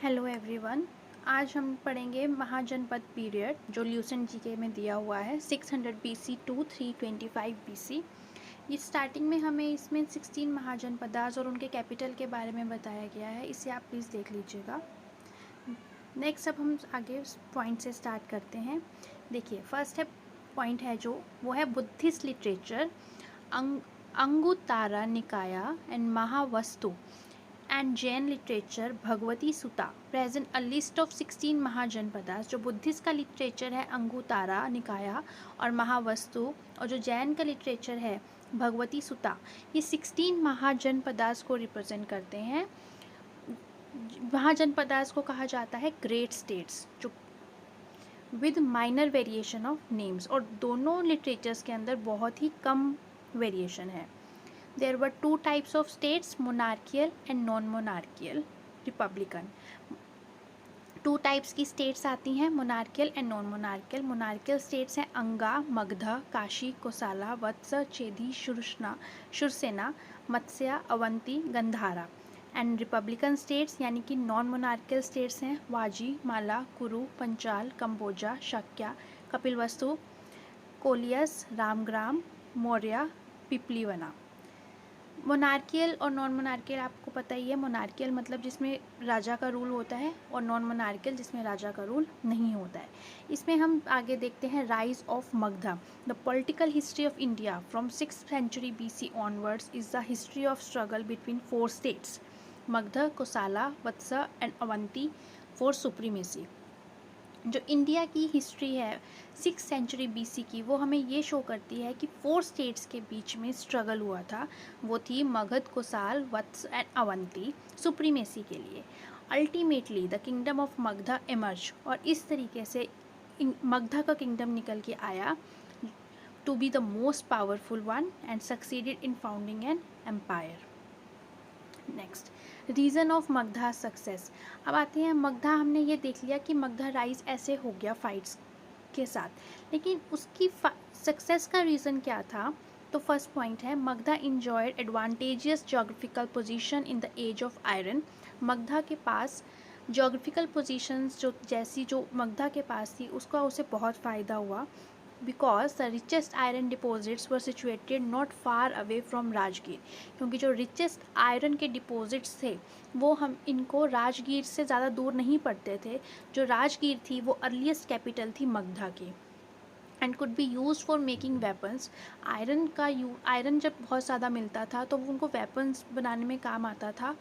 Hello everyone. आज हम पढ़ेंगे महाजनपद पीरियड जो ल्यूसेंट जीके में दिया हुआ है 600 बीसी टू 325 बीसी। ये स्टार्टिंग में हमें इसमें 16 महाजनपदास और उनके कैपिटल के बारे में बताया गया है, इसे आप प्लीज़ देख लीजिएगा। नेक्स्ट अब हम आगे पॉइंट से स्टार्ट करते हैं। देखिए फर्स्ट है पॉइंट है जो वो है Buddhist literature, Anguttara Nikaya and Mahavastu and Jain literature Bhagavati Sutta present a list of 16 Mahajanapadas. जो बुद्धिस्ट का लिटरेचर है अंगुतारा निकाया और महावस्तु, और जो जैन का लिटरेचर है भगवती सुता, ये 16 महाजनपदास को रिप्रेजेंट करते हैं। महाजनपदास को कहा जाता है ग्रेट स्टेट्स, जो with minor variation of names, और दोनों लिटरेचर्स के अंदर बहुत ही कम वेरिएशन है। There were two types of states, monarchical and non-monarchical, republican. Two types की स्टेट्स आती हैं, monarchical and non monarchical. Monarchical states हैं Anga, Magadha, Kashi, Kosala, Vatsa, Chedi, Shurasena, Matsya, Avanti, Gandhara. And republican states यानी कि नॉन मोनार्कियल स्टेट्स हैं वाजी, माला, कुरु, पंचाल, कंबोजा, शक्या, कपिलवस्तु, कोलियस, रामग्राम, मौर्य, पिपलीवना। मोनार्कियल और नॉन मोनार्कियल आपको पता ही है। मोनार्कियल मतलब जिसमें राजा का रूल होता है, और नॉन मोनार्कियल जिसमें राजा का रूल नहीं होता है। इसमें हम आगे देखते हैं rise of Magadha. The political history of India from 6th century BC onwards is the history of struggle between 4 states, Magadha, Kosala, Vatsa and Avanti for supremacy. जो इंडिया की हिस्ट्री है 6th सेंचुरी BC की, वो हमें ये शो करती है कि 4 स्टेट्स के बीच में स्ट्रगल हुआ था। वो थी मगध, कोसाल, वत्स एंड अवंती सुप्रीमेसी के लिए। Ultimately the kingdom of Magadha emerge, और इस तरीके से मगधा का किंगडम निकल के आया to be the most powerful one and succeeded in founding an empire. Next, reason of Magadha success. अब आते हैं मगधा। हमने ये देख लिया कि मगधा राइज ऐसे हो गया फाइट्स के साथ, लेकिन उसकी सक्सेस का रीज़न क्या था? तो फर्स्ट पॉइंट है Magadha enjoyed advantageous geographical position in the age of iron. Magadha के पास जोग्राफिकल पोजीशंस जो मगधा के पास थी उसका उसे बहुत फ़ायदा हुआ, because the richest iron deposits were situated not far away from Rajgir. क्योंकि जो रिचेस्ट आयरन के डिपॉजिट्स थे वो हम इनको राजगीर से ज़्यादा दूर नहीं पड़ते थे। जो राजगीर थी वो अर्लीस्ट कैपिटल थी मगधा की, and could be use for making weapons. Iron जब बहुत ज़्यादा मिलता था तो वो उनको वेपन्स बनाने में काम आता था,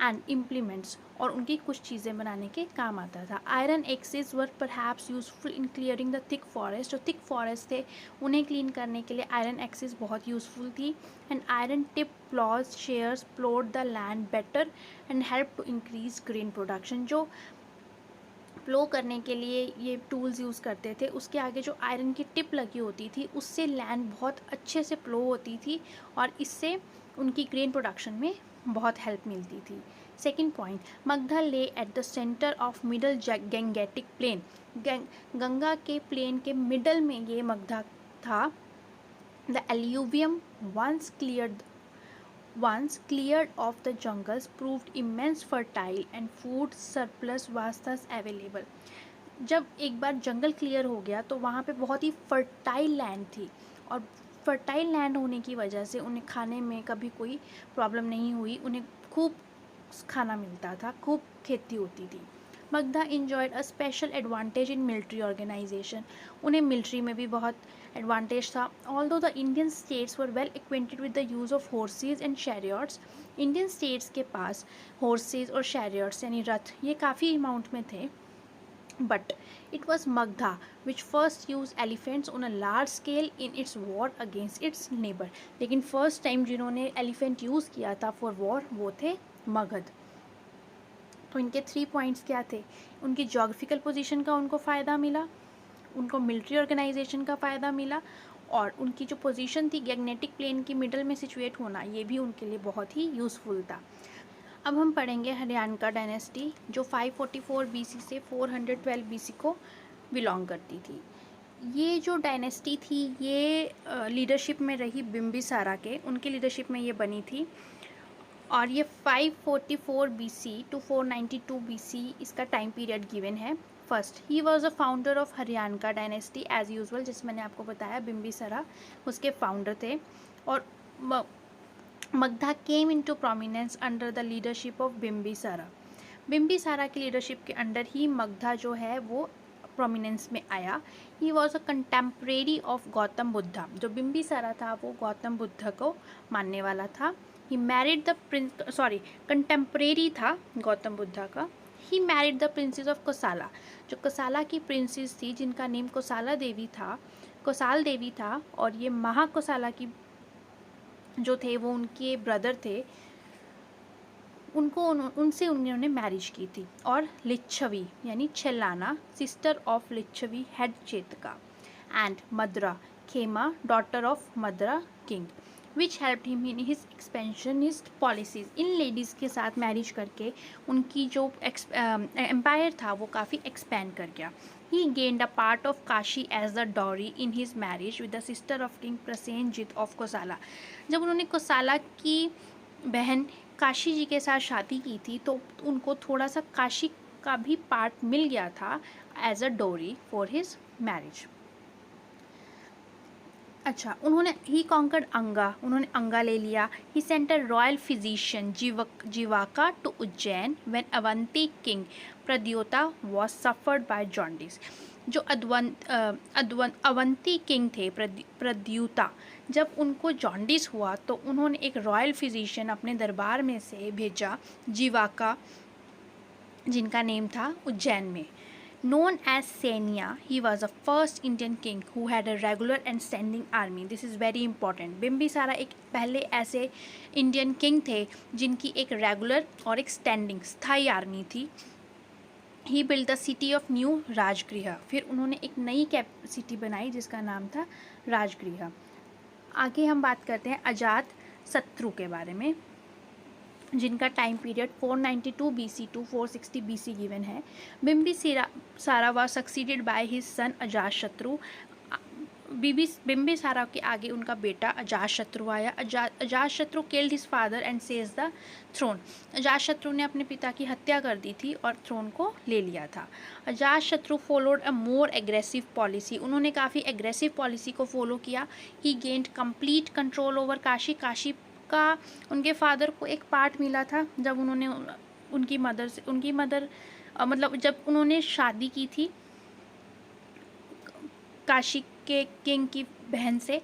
एंड इम्प्लीमेंट्स, और उनकी कुछ चीज़ें बनाने के काम आता था। Iron axes were perhaps useful in clearing the thick forest. जो थिक फॉरेस्ट थे उन्हें क्लीन करने के लिए आयरन एक्सेस बहुत यूजफुल थी। And iron tip ploughs shares ploughed the land better and help to increase grain production. जो plough करने के लिए ये टूल्स यूज़ करते थे, उसके आगे जो आयरन की टिप लगी होती थी उससे लैंड बहुत अच्छे से प्लो होती थी, और इससे उनकी ग्रेन प्रोडक्शन में बहुत हेल्प मिलती थी। सेकेंड पॉइंट, मगधा ले at the centre of middle Gangetic plain. Ganga के प्लेन के मिडल में ये मगधा था। The alluvium once cleared of the jungles proved immense fertile and food surplus was thus available। जब एक बार जंगल क्लियर हो गया तो वहाँ पे बहुत ही फर्टाइल लैंड थी, और फर्टाइल लैंड होने की वजह से उन्हें खाने में कभी कोई प्रॉब्लम नहीं हुई। उन्हें खूब खाना मिलता था, खूब खेती होती थी। Magadha enjoyed a special advantage in military organisation. उन्हें मिलिट्री में भी बहुत एडवांटेज था। Although the Indian states were well acquainted with the use of horses and chariots. Indian states के पास हॉर्सेज और शैरियट्स यानी रथ ये काफ़ी अमाउंट में थे, but it was Magधा which first used elephants on a large scale in its war against its neighbor। लेकिन first time जिन्होंने एलिफेंट यूज़ किया था फॉर वॉर वो थे मगध। तो इनके 3 पॉइंट्स क्या थे? उनकी जोग्राफिकल पोजीशन का उनको फ़ायदा मिला, उनको मिलिट्री ऑर्गेनाइजेशन का फ़ायदा मिला, और उनकी जो पोजीशन थी गैंगनेटिक प्लेन की मिडल में सिचुएट होना, ये भी उनके लिए बहुत ही यूज़फुल था। अब हम पढ़ेंगे हरियाणा डायनेस्टी जो 544 BC से 412 BC को बिलोंग करती थी। ये जो डायनेस्टी थी ये लीडरशिप में रही बिम्बिसारा के, उनकी लीडरशिप में ये बनी थी। और ये 544 BC टू 492 BC इसका टाइम पीरियड गिवन है। First, he was a founder of Haryana dynasty as usual, जैसे मैंने आपको बताया बिम्बिसारा उसके फाउंडर थे। और Magadha came into prominence under the leadership of Bimbisara. Bimbisara की लीडरशिप के अंडर ही मगधा जो है वो प्रोमिनेंस में आया। ही was a contemporary of Gautam Buddha. जो बिम्बिसारा था वो गौतम बुद्ध को मानने वाला था। He married the prince, sorry, contemporary था गौतम बुद्धा का। He married the princess of Kosala. जो कोसाला की प्रिंसेस थी जिनका नेम कोसाला देवी था, कोसाल देवी था, और ये महाकोसाला की जो थे वो उनके ब्रदर थे, उनसे उन्होंने मैरिज की थी। और लिच्छवी यानी Chellana, sister of Lichchhavi head Chetaka, and Madra Khema, daughter of Madra king, which helped him in his expansionist policies. इन लेडीज़ के साथ मैरिज करके उनकी जो एम्पायर था वो काफ़ी एक्सपेंड कर गया। He gained a part of Kashi as the dowry in his marriage with the sister of king Prasenajit of Kosala. जब उन्होंने कोसाला की बहन काशी जी के साथ शादी की थी तो उनको थोड़ा सा काशी का भी पार्ट मिल गया था एज अ डोरी फॉर हिज मैरिज। अच्छा, उन्होंने ही कॉन्कर्ड अंगा, उन्होंने अंगा ले लिया। He sent a royal physician Jivaka to Ujjain when Avanti king Pradyota was suffered by jaundice. जो अवंती किंग थे प्रद्युता, जब उनको जॉन्डिस हुआ तो उन्होंने एक रॉयल फिजिशियन अपने दरबार में से भेजा, जीवाका, जिनका नेम था उज्जैन में। Known as Senia, he was the first Indian king who had a regular and standing army. This is very important. Bimbisara एक पहले ऐसे इंडियन किंग थे जिनकी एक रेगुलर और एक स्टैंडिंग स्थायी आर्मी थी। He build the city of new Rajagriha. फिर उन्होंने एक नई सिटी बनाई जिसका नाम था राजगृह। आगे हम बात करते हैं अजात शत्रु के बारे में, जिनका time period 492 BC to 460 BC given है। Bimbisara was succeeded by his son Ajatashatru. Bimbisara के आगे उनका बेटा अजातशत्रु आया। Ajatashatru killed his father and seize the throne. Ajatashatru ने अपने पिता की हत्या कर दी थी और थ्रोन को ले लिया था। Ajatashatru followed a more aggressive policy. उन्होंने काफ़ी एग्रेसिव पॉलिसी को फॉलो किया। He gained complete control over Kashi. Kashi का उनके फादर को एक पार्ट मिला था जब उन्होंने उनकी मदर मतलब जब उन्होंने शादी की थी काशी के किंग की बहन से,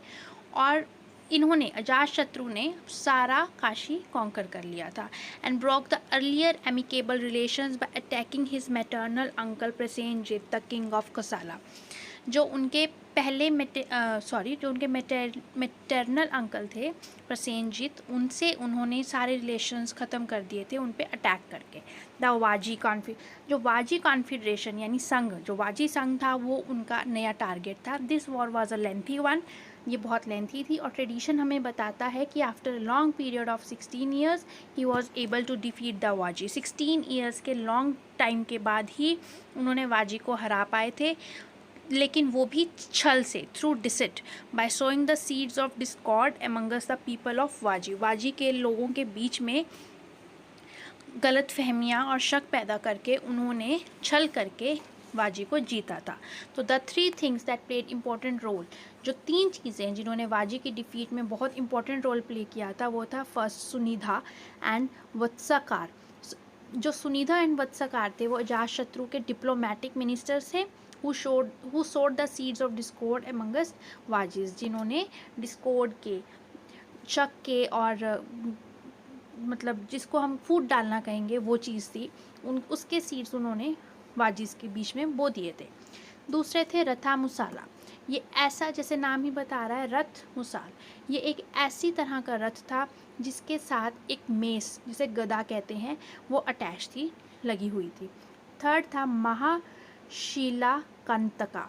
और इन्होंने अजातशत्रु ने सारा काशी कॉन्कर कर लिया था and broke the earlier amicable relations by attacking his maternal uncle Prasenajit the king of Kosala. जो उनके पहले जो उनके मैटरनल अंकल थे प्रसेनजीत, उनसे उन्होंने सारे रिलेशंस ख़त्म कर दिए थे उन पे अटैक करके। द वाजी कॉन्फिडरेशन यानी संघ, जो वाजी संघ था वो उनका नया टारगेट था। This war was a lengthy one. ये बहुत लेंथी थी और ट्रेडिशन हमें बताता है कि after long period of 16 years he was able to defeat the Vajji. 16 years के लॉन्ग टाइम के बाद ही उन्होंने वाजी को हरा पाए थे, लेकिन वो भी छल से, through deceit, by sowing the seeds of discord amongst the people of Vajji. Vajji के लोगों के बीच में गलत फहमियाँ और शक पैदा करके उन्होंने छल करके वाजी को जीता था। तो the 3 things that played important role, जो 3 चीज़ें जिन्होंने वाजी की डिफीट में बहुत इंपॉर्टेंट रोल प्ले किया था वो था फर्स्ट सुनिधा एंड वत्साकार। जो सुनिधा एंड वत्साकार थे वो अजातशत्रु के डिप्लोमेटिक मिनिस्टर्स थे who sowed the seeds of discord amongst वाजिस, जिन्होंने डिस्कॉर्ड के, शक के और मतलब जिसको हम फूट डालना कहेंगे वो चीज़ थी, उसके सीड्स उन्होंने वाजिस के बीच में बो दिए थे। दूसरे थे रथा मुसाला। ये ऐसा, जैसे नाम ही बता रहा है, रथ मुसाल, ये एक ऐसी तरह का रथ था जिसके साथ एक मेस, जिसे गदा कहते हैं, वो अटैच थी, लगी हुई थी। थर्ड था महाशिला कंतका।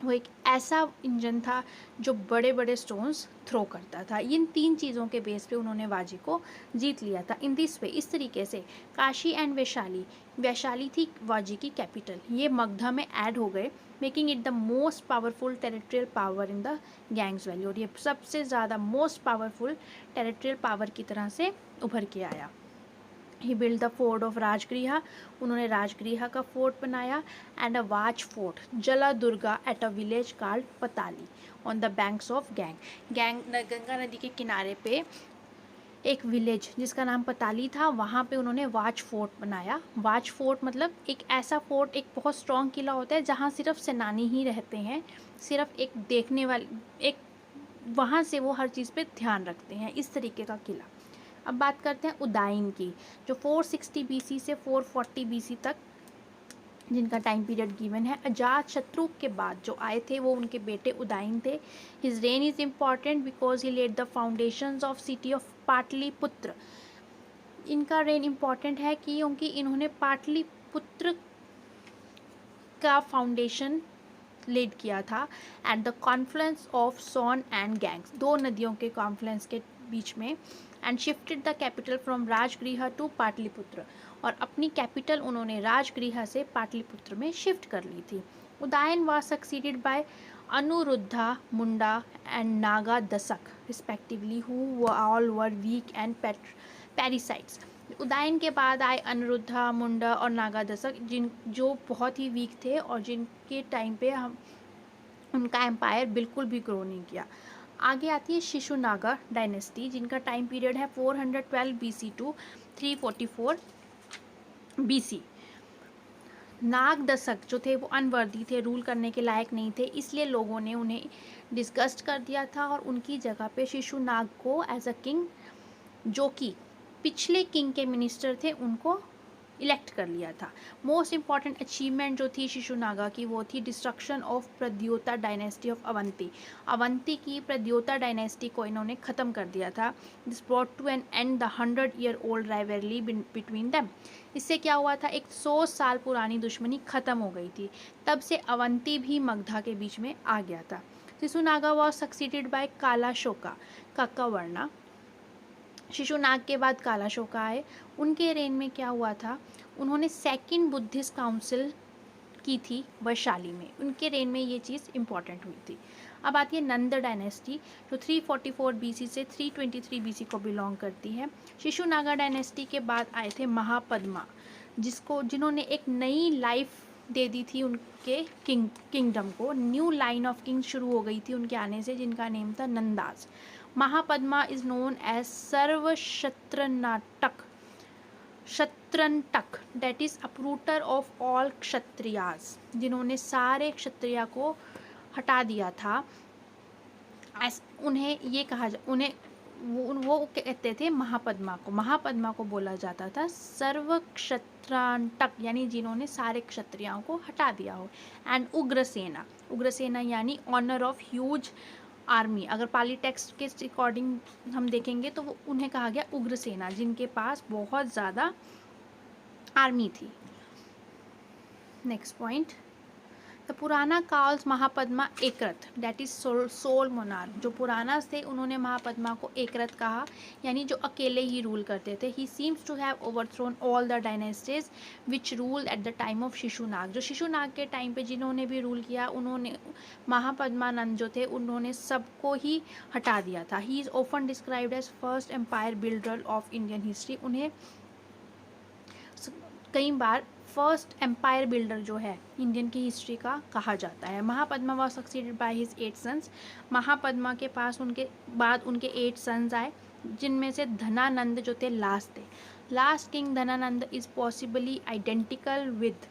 वो एक ऐसा इंजन था जो बड़े बड़े स्टोन्स थ्रो करता था। इन 3 चीज़ों के बेस पे उन्होंने वाजी को जीत लिया था। इन दिस वे, इस तरीके से काशी एंड वैशाली थी वाजी की कैपिटल, ये मगधा में ऐड हो गए making it the most powerful territorial power in the Ganges valley, और ये सबसे ज़्यादा मोस्ट पावरफुल टेरिटरियल पावर की तरह से उभर के आया। ही build the fort of Rajgriha, उन्होंने राजगृहा का फोर्ट बनाया, and a watch fort jala durga at a village called Patali on the banks of Ganga नदी के किनारे पे एक विलेज जिसका नाम पताली था, वहाँ पे उन्होंने वाच फोर्ट बनाया। वाच फोर्ट मतलब एक ऐसा फोर्ट, एक बहुत स्ट्रॉन्ग किला होता है जहाँ सिर्फ सेनानी ही रहते हैं, सिर्फ एक देखने वाले, एक वहाँ से वो हर चीज़ पे ध्यान रखते हैं, इस तरीके का किला। अब बात करते हैं उदाइन की, जो 460 BC से 440 BC तक जिनका टाइम पीरियड गिवन है। अजात शत्रु के बाद जो आए थे वो उनके बेटे उदाइन थे। His reign is important because he laid the foundations of city of Pataliputra. इनका रेन इम्पॉर्टेंट है क्योंकि इन्होंने पाटलिपुत्र का फाउंडेशन लेड किया था at the confluence of Son and Ganges, दो नदियों के कॉन्फ्लुएंस के बीच में, and shifted the capital from Rajgriha to Pataliputra, और अपनी कैपिटल उन्होंने राजगृह से पाटलिपुत्र में शिफ्ट कर ली थी। Udayin was succeeded by Anuruddha, Munda and Naga Dasak respectively, who all were weak and parricides. Udayin के बाद आए अनुरुद्धा, मुंडा और नागा दशक, जो बहुत ही वीक थे और जिनके टाइम पे हम उनका एम्पायर बिल्कुल भी ग्रो नहीं किया। आगे आती है शिशुनागा डायनेस्टी, जिनका टाइम पीरियड है 412 BC टू 344 BC। नाग दशक जो थे वो अनवर्दी थे, रूल करने के लायक नहीं थे, इसलिए लोगों ने उन्हें डिस्गस्ट कर दिया था और उनकी जगह पे शिशुनाग को एज अ किंग, जो कि पिछले किंग के मिनिस्टर थे, उनको इलेक्ट कर लिया था। मोस्ट इम्पॉर्टेंट अचीवमेंट जो थी शिशुनागा की वो थी destruction of Pradyota dynasty of Avanti. Avanti की प्रद्योता डायनेस्टी को इन्होंने ख़त्म कर दिया था। This brought to an end the 100-year-old rivalry between them. इससे क्या हुआ था, एक 100 साल पुरानी दुश्मनी ख़त्म हो गई थी। तब से अवंती भी मगधा के बीच में आ गया था। Shishunaga was succeeded by Kalashoka, Kakavarna. Shishunaga के बाद कालाशोका आए। उनके रेन में क्या हुआ था, उन्होंने सेकंड बुद्धिस्ट काउंसिल की थी वैशाली में, उनके रेन में ये चीज़ इम्पॉर्टेंट हुई थी। अब आती है नंद डायनेस्टी, जो 344 BC से 323 BC को बिलोंग करती है। शिशुनागा डायनेस्टी के बाद आए थे महापद्मा, जिन्होंने एक नई लाइफ दे दी थी उनके किंगडम को। न्यू लाइन ऑफ किंग शुरू हो गई थी उनके आने से, जिनका नेम था Nandas. Mahapadma is known as Kshatrantaka, that is uprooter of all Kshatriyas, जिन्होंने सारे क्षत्रिया को हटा दिया था। उन्हें ये कहा उन्हें वो कहते थे महापद्मा को, महापद्मा को बोला जाता था सर्व क्षत्रांटक, यानी जिन्होंने सारे क्षत्रियाओं को हटा दिया हो। एंड उग्रसेना, उग्रसेना यानी ऑनर ऑफ ह्यूज आर्मी। अगर पाली टेक्स्ट के अकॉर्डिंग हम देखेंगे तो वो उन्हें कहा गया उग्रसेना, जिनके पास बहुत ज़्यादा आर्मी थी। Next point, the Purana calls Mahapadma Ekarat, that is sole monarch. जो पुराना थे उन्होंने महापद्मा को एकरथ कहा, यानी जो अकेले ही रूल करते थे। He seems to have overthrown all the dynasties which rule at the time of Shishunaga. जो शिशुनाग के टाइम पे जिन्होंने भी रूल किया, उन्होंने महापद्मानंद जो थे उन्होंने सबको ही हटा दिया था। He is often described as first empire builder of Indian history. उन्हें कई बार फर्स्ट एम्पायर बिल्डर जो है इंडियन की हिस्ट्री का कहा जाता है। Mahapadma was succeeded by his 8 sons. Mahapadma के पास उनके बाद उनके 8 सन्स आए, जिनमें से धनानंद जो थे लास्ट थे। Last king Dhanananda is possibly identical with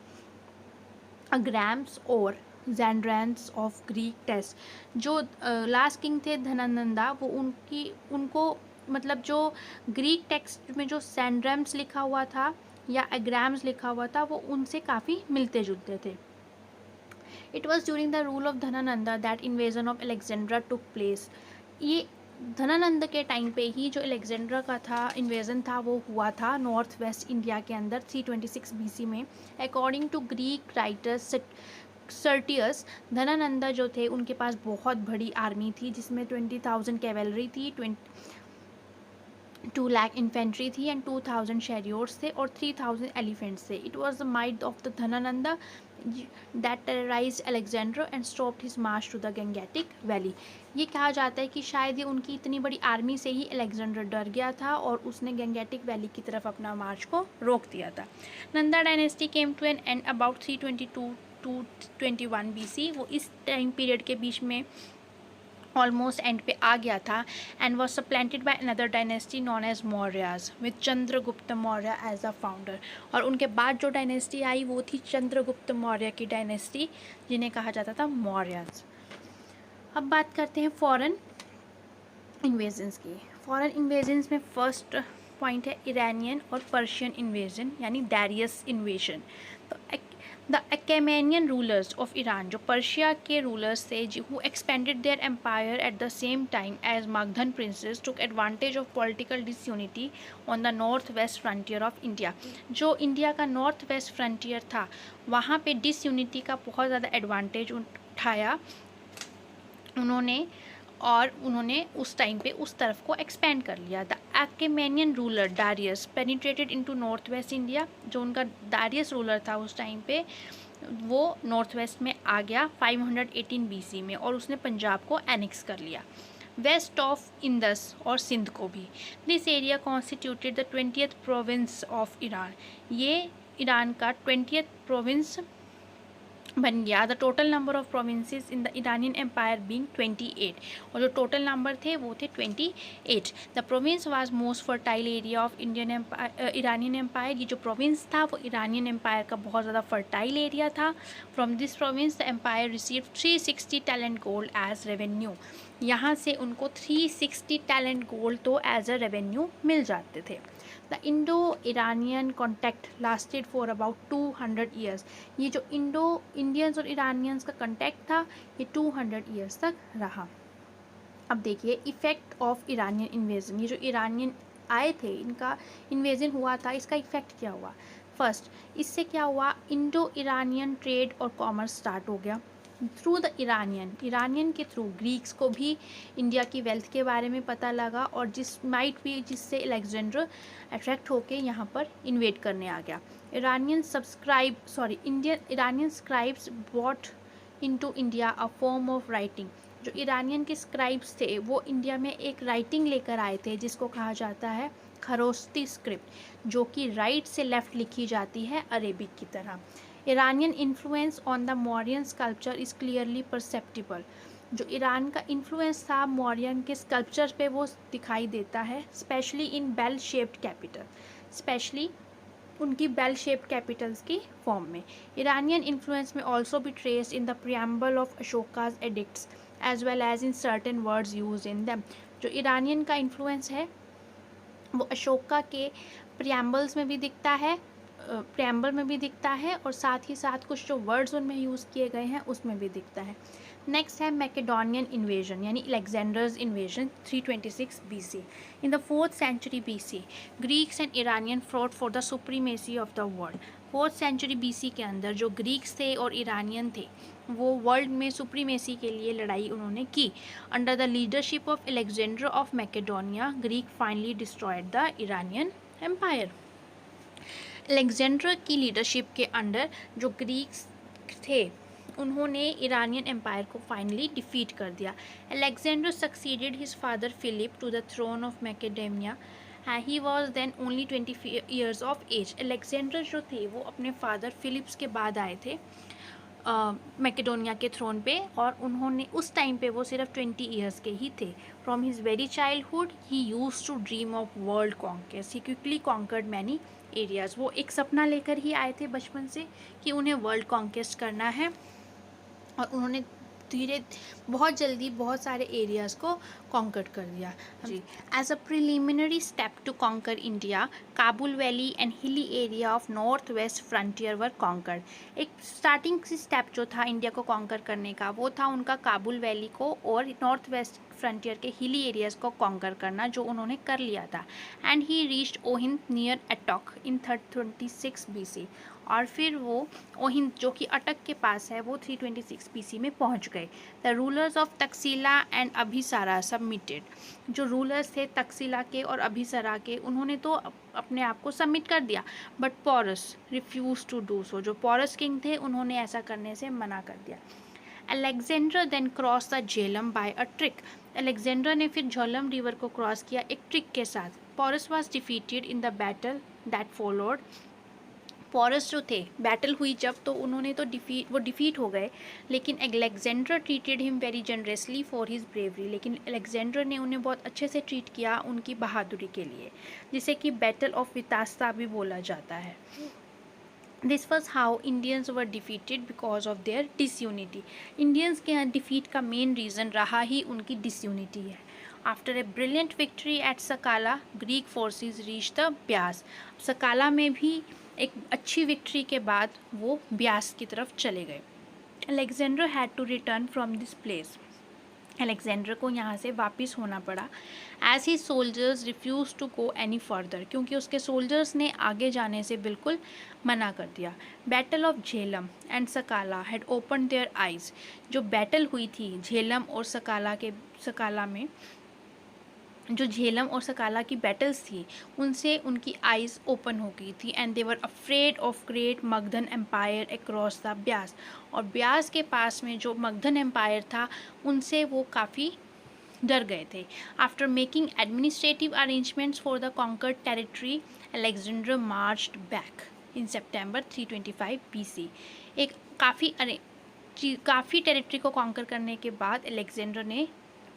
Agrammes और जैंड्रेंस ऑफ ग्रीक टेक्स्ट। जो लास्ट किंग थे धनानंदा, वो उनको मतलब जो ग्रीक टेक्स्ट में जो सैंड्रेम्स लिखा हुआ था या एग्राम्स लिखा हुआ था, वो उनसे काफ़ी मिलते जुलते थे। It was during the rule of Dhanananda that invasion of Alexandra took place. ये धनानंद के टाइम पे ही जो अलेक्जेंड्रा का था इन्वेजन था वो हुआ था नॉर्थ वेस्ट इंडिया के अंदर 326 BC में। अकॉर्डिंग टू ग्रीक राइटर्स सर्टियस, धनानंदा जो थे उनके पास बहुत बड़ी आर्मी थी, जिसमें 20,000 कैवेलरी थी, 2 लाख इन्फेंट्री थी एंड 2000 शैरियोट्स थे और 3000 एलिफेंट्स थे. It was the might of the Dhanananda that terrorised Alexander and stopped his march to the Gangetic valley. ये कहा जाता है कि शायद ये उनकी इतनी बड़ी आर्मी से ही अलेक्जेंडर डर गया था और उसने गंगेटिक वैली की तरफ अपना मार्च को रोक दिया था. Nanda dynasty came to an end about 322 to 21 BC. वो इस टाइम पीरियड के बीच में ऑलमोस्ट एंड पे आ गया था and was supplanted by another dynasty known as Mauryas with Chandragupta Maurya as a founder. और उनके बाद जो डायनेस्टी आई वो थी चंद्रगुप्त मौर्य की डायनेस्टी, जिन्हें कहा जाता था मौर्याज. अब बात करते हैं फॉरेन इन्वेजन्स की. फॉरेन इन्वेजन्स में फर्स्ट पॉइंट है इरानियन और पर्शियन इन्वेजन यानी डारियस इन्वेजन. तो the Achaemenian rulers of Iran, जो पर्शिया के रूलर्स थे, who expanded their empire at the same time as Magadhan princes, took advantage of political disunity on the north west frontier of India. जो India का north west frontier था वहाँ पे disunity का बहुत ज़्यादा एडवांटेज उठाया उन्होंने और उन्होंने उस टाइम पे उस तरफ को एक्सपेंड कर लिया. The Achaemenian ruler Darius penetrated into north west India. जो उनका डारियस रूलर था उस टाइम पे वो नॉर्थ वेस्ट में आ गया 518 BC में और उसने पंजाब को एनेक्स कर लिया, वेस्ट ऑफ इंदस और सिंध को भी. This area constituted the 20th province of Iran. ये ईरान का 20th प्रोविंस बन गया. The total number of provinces in the Iranian empire being 28. और जो टोटल नंबर थे वो थे 28. The province was most fertile area of Indian empire Iranian empire. ये जो प्रोविंस था वो इरानियन एम्पायर का बहुत ज़्यादा फर्टाइल एरिया था. From this province the empire received 360 talent gold as revenue. यहाँ से उनको 360 टैलेंट गोल्ड तो एज अ रेवेन्यू मिल जाते थे. The Indo Iranian contact lasted for about 200 years. ये जो इंडो इंडियंस और इरानियंस का कॉन्टैक्ट था ये 200 ईयर्स तक रहा. अब देखिए इफ़ेक्ट ऑफ इरानियन इन्वेजन. ये जो इरानियन आए थे, इनका इन्वेजन हुआ था, इसका इफ़ेक्ट क्या हुआ. फर्स्ट, इससे क्या हुआ, इंडो इरानियन ट्रेड और कॉमर्स स्टार्ट हो गया. थ्रू द इरानियन के थ्रू ग्रीक्स को भी इंडिया की वेल्थ के बारे में पता लगा और जिससे अलेक्जेंडर अट्रैक्ट होके यहाँ पर इन्वेट करने आ गया. Iranian scribes brought into India a form of writing. जो इरानियन के स्क्राइब्स थे वो इंडिया में एक राइटिंग लेकर आए थे जिसको कहा जाता है खरोस्ती स्क्रिप्ट, जो कि राइट से लेफ्ट लिखी जाती है अरेबिक की तरह. Iranian influence on the Mauryan sculpture is clearly perceptible. जो ईरान का इन्फ्लुएंस था मौर्यन के स्कल्पचर पे वो दिखाई देता है, specially in bell shaped capital, specially उनकी बेल शेप्ड कैपिटल्स की फॉर्म में. इरानियन इन्फ्लुएंस में also be traced in the preamble of Ashoka's edicts as well as in certain words use in them. जो इरानियन का इन्फ्लुएंस है वो अशोका के प्रियम्बल्स में भी दिखता है, और साथ ही साथ कुछ जो वर्ड्स उनमें यूज़ किए गए हैं उसमें भी दिखता है. नेक्स्ट है मैकेडोनियन इन्वेजन यानी Alexander's invasion 326 BC. In the 4th century BC Greeks and Iranian fought for the supremacy of the world. 4th century BC के अंदर जो ग्रीक्स थे और इरानियन थे वो वर्ल्ड में सुप्रीमेसी के लिए लड़ाई उन्होंने की. Under the leadership of Alexander of Macedonia Greek finally destroyed the Iranian empire. Alexander की लीडरशिप के अंडर जो ग्रीक्स थे उन्होंने इरानियन एम्पायर को फाइनली डिफीट कर दिया. Alexander succeeded his father Philip to the throne of Macedonia. He was then only 20 years of age. Alexander जो थे वो अपने फादर फिलिप्स के बाद आए थे मैकेडोनिया के थ्रोन पे और उन्होंने उस टाइम पे वो सिर्फ 20 years के ही थे. From his very childhood he used to dream of world conquest. He quickly conquered many areas. वो एक सपना लेकर ही आए थे बचपन से कि उन्हें वर्ल्ड कॉन्क्वेस्ट करना है और उन्होंने बहुत जल्दी बहुत सारे एरियाज़ को कॉन्कर कर दिया जी. As a preliminary step to conquer India Kabul valley and hilly area of north west frontier were conquered. एक स्टार्टिंग स्टेप जो था इंडिया को कॉन्कर करने का वो था उनका काबुल वैली को और नॉर्थ वेस्ट फ्रंटियर के हिली एरियाज़ को कॉन्कर करना, जो उन्होंने कर लिया था. And he reached Ohind near Attock in 326 BC. और फिर वो ओहिंद जो कि अटक के पास है वो 326 BC में पहुंच गए। The rulers of Takshashila and Abhisara submitted, जो रूलर्स थे तक्षशिला के और अभिसारा के, उन्होंने तो अपने आप को सबमिट कर दिया, but Porus refuse to do so, जो पोरस किंग थे उन्होंने ऐसा करने से मना कर दिया। Alexander then cross the Jhelum by a trick, Alexander ने फिर झेलम रिवर को क्रॉस किया एक ट्रिक के साथ। Porus was defeated in the battle that followed, Porus जो थे बैटल हुई जब तो उन्होंने तो डिफीट हो गए, लेकिन Alexander treated him very generously for his bravery, लेकिन अलेक्जेंडर ने उन्हें बहुत अच्छे से ट्रीट किया उनकी बहादुरी के लिए, जिसे कि बैटल ऑफ वितास्ता भी बोला जाता है। This was how Indians were defeated because of their disunity, Indians के यहाँ डिफीट का मेन रीज़न रहा ही उनकी डिसयूनिटी है। After a brilliant victory at Sakala, Greek forces reach the Beas, Sakala में भी एक अच्छी विक्ट्री के बाद वो ब्यास की तरफ चले गए। Alexander had to return from this place, Alexander को यहाँ से वापस होना पड़ा। As he soldiers refuse to go any further, क्योंकि उसके सोल्जर्स ने आगे जाने से बिल्कुल मना कर दिया। Battle of Jhelum and Sakala had open their eyes, जो बैटल हुई थी झेलम और सकाला में जो झेलम और सकाला की बैटल्स थी उनसे उनकी आइज़ ओपन हो गई थी। And they were afraid of great Magadhan empire across the Beas, और ब्यास के पास में जो मगधन एम्पायर था उनसे वो काफ़ी डर गए थे। After making administrative arrangements for the conquered territory, Alexander marched back in September 325 BC। एक काफ़ी टेरिटरी को कॉन्कर करने के बाद अलेक्जेंडर ने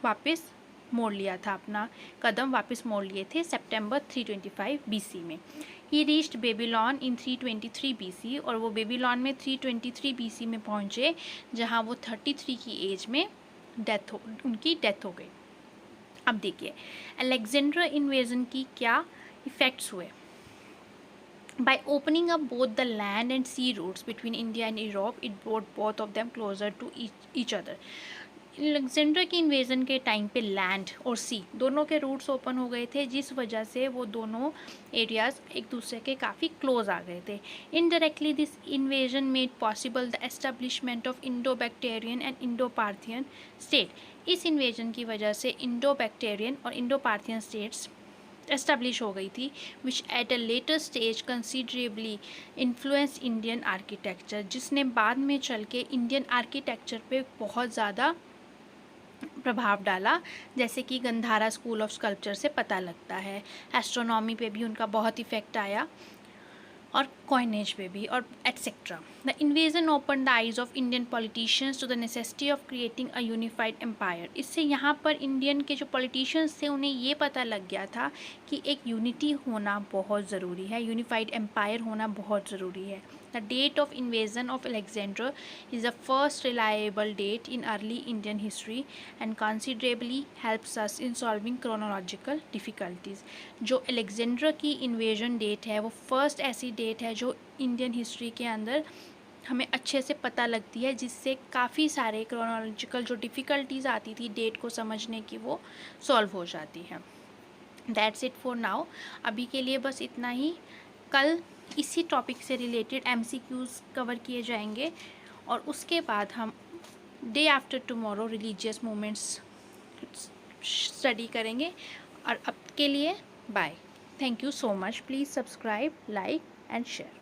वापस मोड़ लिया था, अपना कदम वापस मोड़ लिए थे सितंबर 325 BC में। ही रीच्ड बेबीलोन इन 323 BC, और वो बेबीलोन में 323 BC में पहुँचे, जहाँ वो 33 की एज में उनकी डेथ हो गई। अब देखिए अलेक्जेंडर इन्वेजन की क्या इफ़ेक्ट्स हुए। By opening up both the land and sea routes between India and Europe, it brought both of them closer to each other. Alexander की इन्वेजन के टाइम पे लैंड और सी दोनों के रूट्स ओपन हो गए थे, जिस वजह से वो दोनों एरियाज़ एक दूसरे के काफ़ी क्लोज आ गए थे। Indirectly this invasion made possible the establishment of Indo Bactrian and Indo Parthian state. इस इन्वेजन की वजह से इंडो बैक्टेरियन और इंडो पार्थियन स्टेट्स एस्टेब्लिश हो गई थी, which at a later stage considerably influence Indian architecture, जिसने बाद में चल के इंडियन आर्किटेक्चर पे बहुत ज़्यादा प्रभाव डाला, जैसे कि गंधारा स्कूल ऑफ स्कल्पचर से पता लगता है। एस्ट्रोनॉमी पे भी उनका बहुत इफेक्ट आया और कॉइनेज पे भी और etcetera. The invasion open the eyes of Indian politicians to the necessity of creating a unified empire. इससे यहाँ पर इंडियन के जो पॉलिटिशियंस थे उन्हें ये पता लग गया था कि एक यूनिटी होना बहुत ज़रूरी है, यूनिफाइड एम्पायर होना बहुत ज़रूरी है। The date of invasion of Alexander is the first reliable date in early Indian history and considerably helps us in solving chronological difficulties. जो अलेक्जेंडर की इन्वेजन डेट है वो फर्स्ट ऐसी डेट है जो इंडियन हिस्ट्री के अंदर हमें अच्छे से पता लगती है, जिससे काफ़ी सारे क्रोनोलॉजिकल जो डिफ़िकल्टीज़ आती थी डेट को समझने की वो सॉल्व हो जाती हैं। दैट्स इट फॉर नाउ, अभी के लिए बस इतना ही। कल इसी टॉपिक से रिलेटेड MCQs कवर किए जाएंगे और उसके बाद हम day after tomorrow religious movements study करेंगे। और अब के लिए bye, thank you so much, please subscribe, like and share.